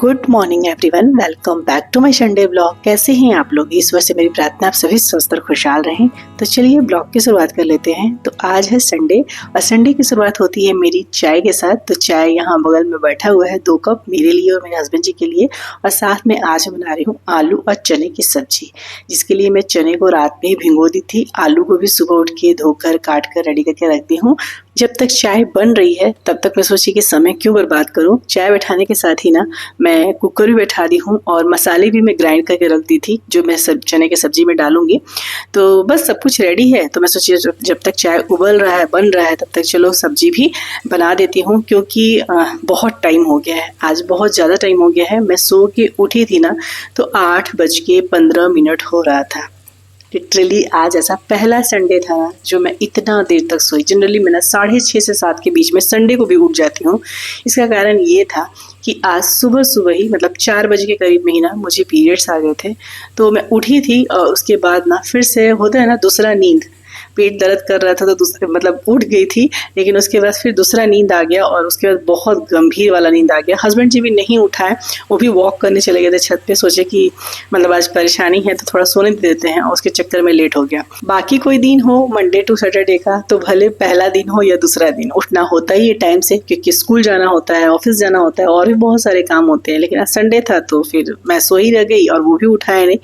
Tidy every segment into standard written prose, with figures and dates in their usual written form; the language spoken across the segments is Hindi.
Good morning everyone, welcome back to my Sunday blog. कैसे हैं आप लोग? ईश्वर से मेरी प्रार्थना आप सभी स्वस्थ और खुशहाल रहें। तो चलिए ब्लॉग की शुरुआत कर लेते हैं। तो आज है संडे और संडे की शुरुआत होती है मेरी चाय के साथ। तो चाय यहाँ बगल में बैठा हुआ है 2 कप मेरे लिए और मेरे हस्बैंड जी के लिए, और साथ में आज बना रही हूँ आलू और चने की सब्जी, जिसके लिए मैं चने को रात में ही भिगो दी थी। आलू को भी सुबह उठ के धोकर काट कर रेडी करके रख दी हूँ। जब तक चाय बन रही है तब तक मैं सोची कि समय क्यों बर्बाद करूं। चाय बैठाने के साथ ही ना मैं कुकर भी बैठा दी हूं और मसाले भी मैं ग्राइंड करके रख दी थी जो मैं सब चने के सब्जी में डालूंगी। तो बस सब कुछ रेडी है। तो मैं सोची जब तक चाय उबल रहा है, बन रहा है, तब तक चलो सब्जी भी बना देती हूँ, क्योंकि बहुत टाइम हो गया है। आज बहुत ज़्यादा टाइम हो गया है। मैं सो के उठी थी ना तो 8:15 हो रहा था। लिटरली आज ऐसा पहला संडे था ना जो मैं इतना देर तक सोई। जनरली मैं ना 6:30 से 7 के बीच में संडे को भी उठ जाती हूँ। इसका कारण ये था कि आज सुबह सुबह ही मतलब 4 बजे के करीब में ही ना मुझे पीरियड्स आ गए थे। तो मैं उठी थी और उसके बाद ना फिर से होता है ना दूसरा नींद, पेट दर्द कर रहा था तो दूसरे मतलब उठ गई थी, लेकिन उसके बाद फिर दूसरा नींद आ गया और उसके बाद बहुत गंभीर वाला नींद आ गया। हस्बैंड जी भी नहीं उठाए, वो भी वॉक करने चले गए थे छत पे। सोचे कि मतलब आज परेशानी है तो थोड़ा सोने देते हैं, और उसके चक्कर में लेट हो गया। बाकी कोई दिन हो मंडे टू सैटरडे का, तो भले पहला दिन हो या दूसरा दिन, उठना होता ही है टाइम से, क्योंकि स्कूल जाना होता है, ऑफिस जाना होता है और भी बहुत सारे काम होते हैं। लेकिन आज संडे था तो फिर मैं सोई रह गई और वो भी उठाया नहीं।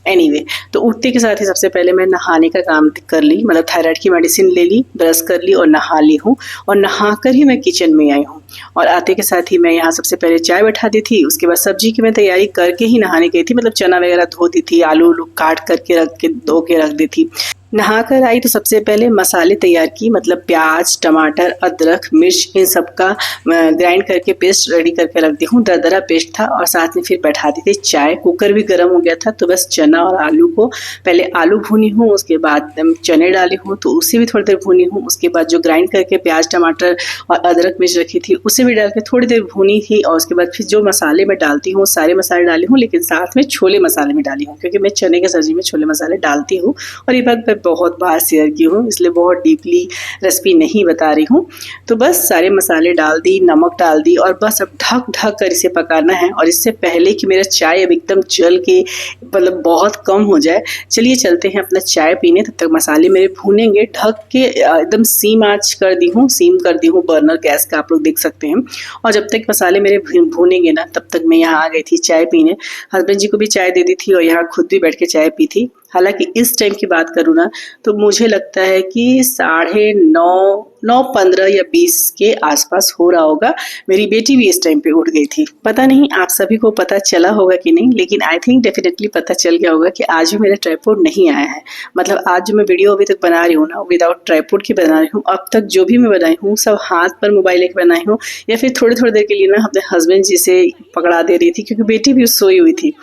एनीवे, तो उठते के साथ ही सबसे पहले मैं नहाने का काम कर ली, मतलब थायराइड की मेडिसिन ले ली, ब्रश कर ली और नहा ली हूँ। और नहाकर ही मैं किचन में आई हूँ, और आते के साथ ही मैं यहाँ सबसे पहले चाय बैठा दी थी। उसके बाद सब्जी की मैं तैयारी करके ही नहाने गई थी, मतलब चना वगैरह धो दी थी, आलू काट करके धो के रख दी थी। नहा कर आई तो सबसे पहले मसाले तैयार की, मतलब प्याज, टमाटर, अदरक, मिर्च, इन सब का ग्राइंड करके पेस्ट रेडी करके रख दी हूँ। दरदरा पेस्ट था। और साथ में फिर बैठा दी थी चाय। कुकर भी गर्म हो गया था, तो बस चना और आलू को पहले आलू भूनी हूँ, उसके बाद चने डाली हूँ तो उसे भी थोड़ी देर भूनी हूँ। उसके बाद जो ग्राइंड करके प्याज, टमाटर और अदरक, मिर्च रखी थी उसे भी डाल के थोड़ी देर भूनी थी। और उसके बाद फिर जो मसाले मैं डालती हूँ सारे मसाले डाली हूँ, लेकिन साथ में छोले मसाले भी डाली हूँ, क्योंकि मैं चने की सब्जी में छोले मसाले डालती हूँ। और ये बात बहुत बार शेयर की हूँ, इसलिए बहुत डीपली रेसिपी नहीं बता रही हूँ। तो बस सारे मसाले डाल दी, नमक डाल दी, और बस अब ढक ढक कर इसे पकाना है। और इससे पहले कि मेरा चाय अब एकदम जल के मतलब बहुत कम हो जाए, चलिए चलते हैं अपना चाय पीने। तब तक मसाले मेरे भूनेंगे। ढक के एकदम सीम आंच कर दी हूँ, सीम कर दी हूँ बर्नर गैस का, आप लोग देख सकते हैं। और जब तक मसाले मेरे भूनेंगे ना, तब तक मैं यहाँ आ गई थी चाय पीने। हस्बैंड जी को भी चाय दे दी थी और यहाँ खुद भी बैठ के चाय पी थी। हालांकि इस टाइम की बात करूँ ना तो मुझे लगता है कि 9:30 या 20 के आसपास हो रहा होगा। मेरी बेटी भी इस टाइम पे उठ गई थी। पता नहीं आप सभी को पता चला होगा कि नहीं, लेकिन आई थिंक डेफिनेटली पता चल गया होगा कि आज भी मेरा ट्राइपॉड नहीं आया है। मतलब आज जो मैं वीडियो अभी तक बना रही हूँ ना, विदाउट ट्राइपॉड की बना रही हूँ। अब तक जो भी मैं बनाई हूँ सब हाथ पर मोबाइल लेके बनाई हूँ, या फिर थोड़ी थोड़ी देर के लिए ना अपने हस्बैंड जी से पकड़ा दे रही थी, क्योंकि बेटी भी सोई हुई थी।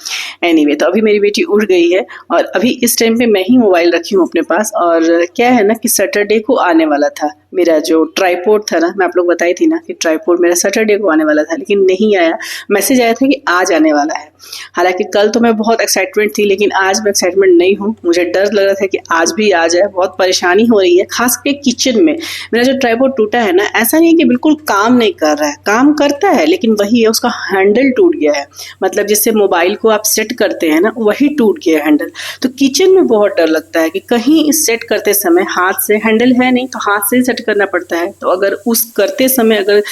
एनीवे, तो अभी मेरी बेटी उठ गई है और अभी इस टाइम पे मैं ही मोबाइल रखी हूँ अपने पास। और क्या है ना कि सैटरडे को आने वाला था मेरा जो ट्राइपॉड था ना, मैं आप लोग बताई थी ना कि ट्राइपॉड मेरा सैटरडे को आने वाला था, लेकिन नहीं आया। मैसेज आया था कि आज आने वाला है। हालांकि कल तो मैं बहुत एक्साइटमेंट थी, लेकिन आज मैं एक्साइटमेंट नहीं हूँ। मुझे डर लग रहा था कि आज भी आ जाए। बहुत परेशानी हो रही है, खास करके किचन में। मेरा जो ट्राइपॉड टूटा है ना, ऐसा नहीं है कि बिल्कुल काम नहीं कर रहा है, काम करता है, लेकिन वही है उसका हैंडल टूट गया है। मतलब जिससे मोबाइल को आप सेट करते हैं ना, वही टूट गया है हैंडल। तो किचन में बहुत डर लगता है कि कहीं सेट करते समय हाथ से, हैंडल है नहीं तो हाथ से सेट करना पड़ता है, तो अगर उस करते समय अगर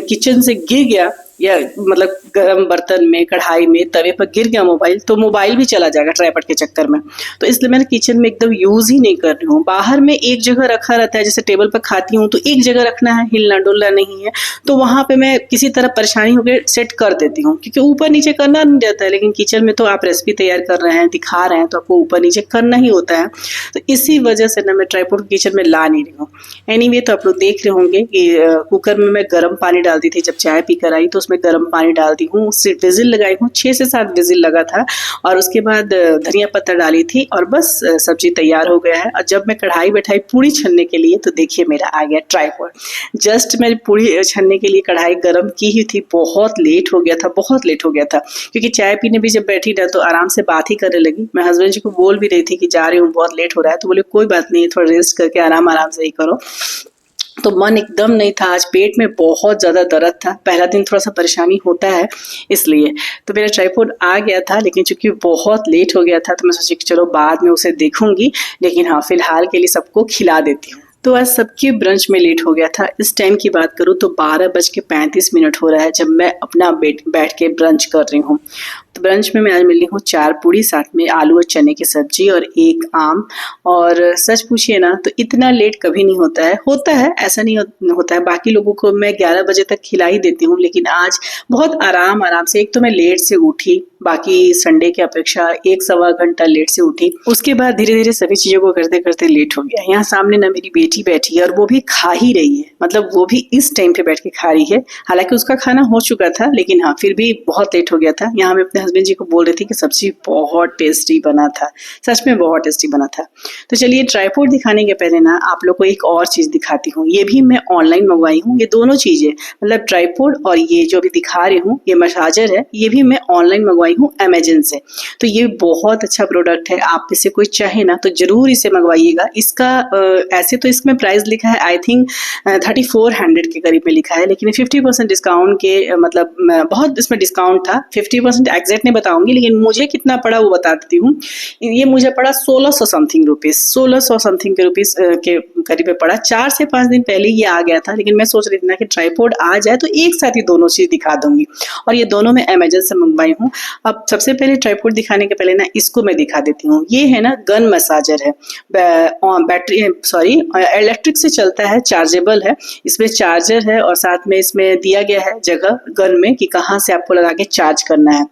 किचन से गिर गया या मतलब गरम बर्तन में, कढ़ाई में, तवे पर गिर गया मोबाइल, तो मोबाइल भी चला जाएगा ट्राइपॉड के चक्कर में। तो इसलिए मैंने किचन में एकदम यूज ही नहीं कर रही हूँ। बाहर में एक जगह रखा रहता है, जैसे टेबल पर खाती हूँ तो एक जगह रखना है, हिलना डुलना नहीं है, तो वहां पे मैं किसी तरह परेशानी होकर सेट कर देती हूँ, क्योंकि ऊपर नीचे करना नहीं रहता है। लेकिन किचन में तो आप रेसिपी तैयार कर रहे हैं, दिखा रहे हैं, तो आपको ऊपर नीचे करना ही होता है। तो इसी वजह से ना मैं ट्राइपॉड किचन में ला नहीं रही हूँ। एनीवे, तो आप लोग देख रहे होंगे कि कुकर में मैं गर्म पानी डाल दी थी। जब चाय पी कर आई तो उसमें गर्म पानी डाल दी हूँ, उससे विजिल लगाई हूँ, 6 से 7 विजिल लगा था। और उसके बाद धनिया पत्ता डाली थी और बस सब्जी तैयार हो गया है। और जब मैं कढ़ाई बैठाई पूड़ी छनने के लिए, तो देखिए मेरा आ गया ट्राइपॉड। जस्ट मैं पूड़ी छनने के लिए कढ़ाई गर्म की ही थी, बहुत लेट हो गया था, बहुत लेट हो गया था। क्योंकि चाय पीने भी जब बैठी ना तो आराम से बात ही करने लगी। मैं हस्बैंड जी को बोल भी रही थी कि जा रही हूँ, बहुत लेट हो रहा है, तो बोले कोई बात नहीं, थोड़ा रेस्ट करके आराम से ही करो। तो मन एकदम नहीं था। आज पेट में बहुत ज़्यादा दर्द था, पहला दिन थोड़ा सा परेशानी होता है इसलिए। तो मेरा ट्राइपॉड आ गया था, लेकिन चूंकि बहुत लेट हो गया था तो मैं सोची कि चलो बाद में उसे देखूंगी, लेकिन हाँ फिलहाल के लिए सबको खिला देती हूँ। तो आज सबके ब्रंच में लेट हो गया था। इस टाइम की बात करूँ तो 12:35 हो रहा है जब मैं अपना बैठ के ब्रंच कर रही हूँ। तो ब्रंच में मैं आज मिली हूँ 4 पूड़ी, साथ में आलू और चने की सब्जी और 1 आम। और सच पूछिए ना तो इतना लेट कभी नहीं होता है ऐसा नहीं होता है। बाकी लोगों को मैं 11 बजे तक खिला ही देती हूँ, लेकिन आज बहुत आराम से, एक तो मैं लेट से उठी, बाकी संडे की अपेक्षा 1-1.25 घंटा लेट से उठी। उसके बाद धीरे धीरे सभी चीजों को करते करते लेट हो गया। यहाँ सामने ना मेरी बेटी बैठी है और वो भी खा ही रही है, मतलब वो भी इस टाइम पे बैठ के खा रही है। हालांकि उसका खाना हो चुका था, लेकिन हाँ फिर भी बहुत लेट हो गया था। यहाँ मैं अपने हस्बैंड जी को बोल रही थी कि सब्जी बहुत टेस्टी बना था, सच में बहुत टेस्टी बना था। तो चलिए ट्राइपॉड दिखाने के पहले ना आप लोग को एक और चीज दिखाती हूँ। ये भी मैं ऑनलाइन मंगवाई हूँ, ये दोनों चीजें, मतलब ट्राइपॉड और ये जो भी दिखा रही हूँ ये मसाजर है, ये भी मैं ऑनलाइन मंगवाई हूँ अमेजन से। तो ये बहुत अच्छा प्रोडक्ट है, आप इसे कोई चाहे ना तो जरूर इसे मंगवाइएगा। इसका ऐसे तो इसमें प्राइस लिखा है आई थिंक 3400 के करीब में लिखा है, लेकिन 50% डिस्काउंट के मतलब बहुत इसमें डिस्काउंट था। 50% एग्जैक्ट नहीं बताऊंगी, लेकिन मुझे कितना पड़ा वो बता देती हूँ। ये मुझे पड़ा 1600 समथिंग रुपीज, 1600 समथिंग के रुपीज के करीब में पड़ा। 4 से 5 दिन पहले ये आ गया था, लेकिन मैं सोच रही थी ना कि ट्राइपॉड आ जाए तो एक साथ ही दोनों चीज दिखा दूंगी, और ये दोनों मैं अमेजन से मंगवाई हूँ। अब सबसे पहले ट्राइपॉड दिखाने के पहले ना इसको मैं दिखा देती हूँ। ये है ना गन मसाजर है, बैटरी सॉरी इलेक्ट्रिक से चलता है, चार्जेबल है। इसमें चार्जर है और साथ में इसमें दिया गया है जगह गन में कि कहाँ से आपको लगा के चार्ज करना है।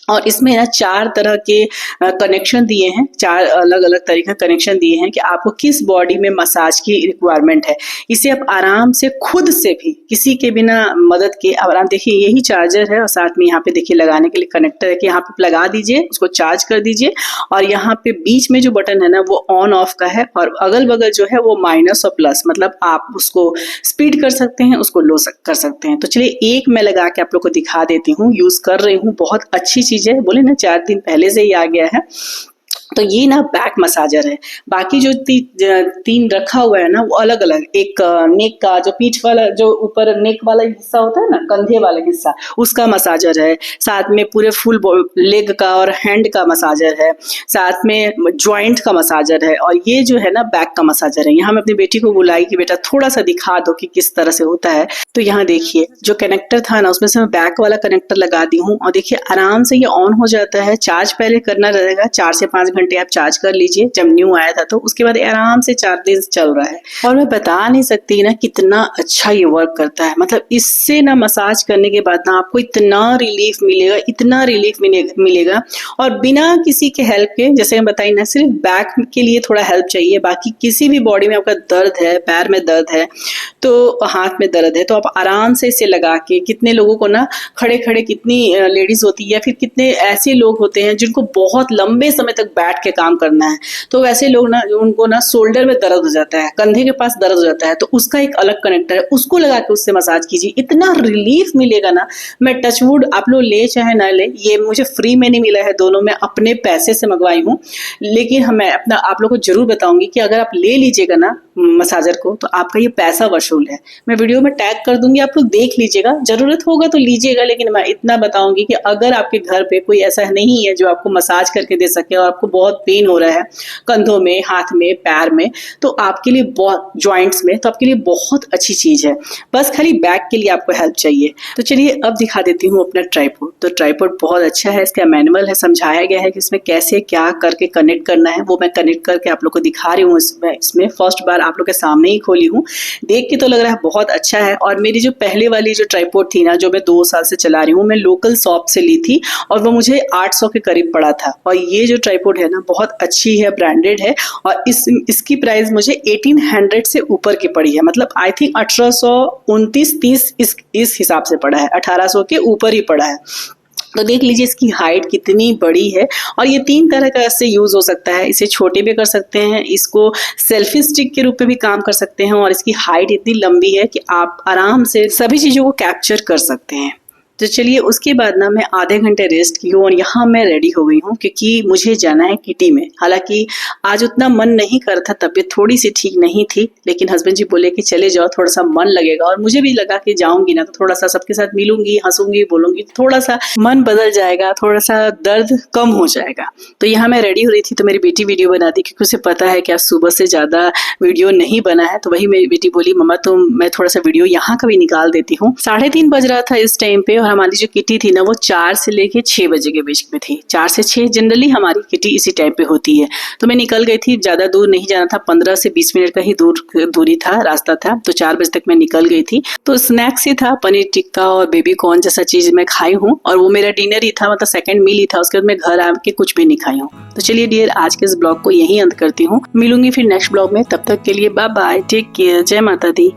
और इसमें ना 4 तरह के कनेक्शन दिए हैं, 4 अलग अलग तरीके का कनेक्शन दिए हैं कि आपको किस बॉडी में मसाज की रिक्वायरमेंट है। इसे आप आराम से खुद से भी किसी के बिना मदद के आराम, देखिए यही चार्जर है और साथ में यहाँ पे देखिए लगाने के लिए कनेक्टर है कि यहाँ पे लगा दीजिए, उसको चार्ज कर दीजिए। और यहाँ पे बीच में जो बटन है ना वो ऑन ऑफ का है, और अगल बगल जो है वो माइनस और प्लस, मतलब आप उसको स्पीड कर सकते हैं, उसको लो कर सकते हैं। तो चलिए एक मैं लगा के आप लोग को दिखा देती हूँ, यूज कर रही हूँ, बहुत अच्छी चीज है। बोले ना 4 दिन पहले से ही आ गया है। तो ये ना बैक मसाजर है। बाकी जो 3 रखा हुआ है ना वो अलग अलग, एक नेक का जो पीठ वाला, जो ऊपर नेक वाला हिस्सा होता है ना, कंधे वाला हिस्सा, उसका मसाजर है। साथ में पूरे फुल लेग का और हैंड का मसाजर है। साथ में ज्वाइंट का मसाजर है, और ये जो है ना बैक का मसाजर है। यहाँ मैं अपनी बेटी को बुलाई कि बेटा थोड़ा सा दिखा दो कि किस तरह से होता है। तो यहाँ देखिए जो कनेक्टर था ना उसमें से मैं बैक वाला कनेक्टर लगा दी हूँ, और देखिए आराम से ये ऑन हो जाता है। चार्ज पहले करना रहेगा, 4 से 5 घंटे आप चार्ज कर लीजिए। जब न्यू आया था तो उसके बाद आराम से 4 दिन चल रहा है, और मैं बता नहीं सकती ना कितना अच्छा ये वर्क करता है। मतलब इससे ना मसाज करने के बाद ना आपको इतना रिलीफ मिलेगा, इतना रिलीफ मिलेगा, और बिना किसी के हेल्प के। जैसे मैं बताई ना, सिर्फ बैक के लिए थोड़ा हेल्प चाहिए, बाकी किसी भी बॉडी में आपका दर्द है, पैर में दर्द है, तो हाथ में दर्द है, तो आप आराम से इसे लगा के, कितने लोगों को ना खड़े खड़े, कितनी लेडीज होती है या फिर कितने ऐसे लोग होते हैं जिनको बहुत लंबे समय तक बैठ के काम करना है, तो वैसे लोग ना उनको ना शोल्डर में दर्द हो जाता है, कंधे के पास दर्द हो जाता है, तो उसका एक अलग कनेक्टर है, उसको लगा के उससे मसाज कीजिए, इतना रिलीफ मिलेगा ना। मैं टचवुड आप लोग ले चाहे ना ले, ये मुझे फ्री में नहीं मिला है, दोनों मैं अपने पैसे से मंगवाई हूँ। लेकिन मैं अपना आप लोग को जरूर बताऊंगी कि अगर आप ले लीजिएगा ना मसाजर को तो आपका ये पैसा वसूल है। मैं वीडियो में टैग कर दूंगी, आप लोग देख लीजिएगा, जरूरत होगा तो लीजिएगा। लेकिन मैं इतना बताऊंगी कि अगर आपके घर पे कोई ऐसा नहीं है जो आपको मसाज करके दे सके और आपको बहुत पेन हो रहा है कंधों में, हाथ में, पैर में, तो आपके लिए बहुत, जॉइंट्स में, तो आपके लिए बहुत अच्छी चीज है। बस खाली बैक के लिए आपको हेल्प चाहिए। तो चलिए अब दिखा देती हूँ अपना ट्राइपॉड। तो ट्राइपॉड बहुत अच्छा है, इसका मैनुअल है, समझाया गया है कि इसमें कैसे क्या करके कनेक्ट करना है, वो मैं कनेक्ट करके आप लोग को दिखा रही हूँ। इसमें फर्स्ट बार आप लोग के सामने ही खोली हूँ, देख के तो लग रहा है बहुत अच्छा है। और मेरी जो पहले वाली जो ट्राइपॉड थी ना, जो मैं 2 साल से चला रही हूँ, मैं लोकल शॉप से ली थी और वो मुझे 800 के करीब पड़ा था। और ये जो ट्राइपॉड है ना बहुत अच्छी है, ब्रांडेड है, और इसकी प्राइस मुझे 1800 से ऊपर की पड़ी है। मतलब आई थिंक 1829-30 इस हिसाब से पड़ा है, 1800 के ऊपर ही पड़ा है। तो देख लीजिए इसकी हाइट कितनी बड़ी है, और ये 3 तरह का इससे यूज हो सकता है। इसे छोटे भी कर सकते हैं, इसको सेल्फी स्टिक के रूप में भी काम कर सकते हैं, और इसकी हाइट इतनी लंबी है कि आप आराम से सभी चीजों को कैप्चर कर सकते हैं। तो चलिए उसके बाद ना मैं आधे घंटे रेस्ट की हूँ और यहाँ मैं रेडी हो गई हूँ क्योंकि मुझे जाना है किटी में। हालांकि आज उतना मन नहीं कर था, तबीयत थोड़ी सी ठीक नहीं थी, लेकिन हस्बैंड जी बोले कि चले जाओ, थोड़ा सा मन लगेगा। और मुझे भी लगा कि जाऊंगी ना तो थोड़ा सा सबके साथ मिलूंगी, हंसूंगी, बोलूंगी, थोड़ा सा मन बदल जाएगा, थोड़ा सा दर्द कम हो जाएगा। तो यहाँ मैं रेडी हो रही थी तो मेरी बेटी वीडियो बना दी क्योंकि उसे पता है कि आज सुबह से ज्यादा वीडियो नहीं बना है। तो वही मेरी बेटी बोली, मम्मा तुम, मैं थोड़ा सा वीडियो यहाँ का भी निकाल देती हूँ। 3:30 बज रहा था इस टाइम पे और हमारी जो किटी थी ना वो 4 से लेके 6 बजे के बीच में थी। 4 से 6 जनरली हमारी किटी इसी टाइम पे होती है। तो मैं निकल गई थी, ज्यादा दूर नहीं जाना था, 15 से 20 मिनट का ही दूरी था, रास्ता था। तो 4 बजे तक मैं निकल गई थी। तो स्नैक्स ही था, पनीर टिक्का और बेबी कॉर्न जैसा चीज मैं खाई हूँ और वो मेरा डिनर ही था, मतलब सेकंड मील ही था। उसके बाद मैं घर आके कुछ भी नहीं खाई हूँ। तो चलिए डियर, आज के इस ब्लॉग को यहीं अंत करती हूँ। मिलूंगी फिर नेक्स्ट ब्लॉग में, तब तक के लिए बाय बाय, टेक केयर, जय माता दी।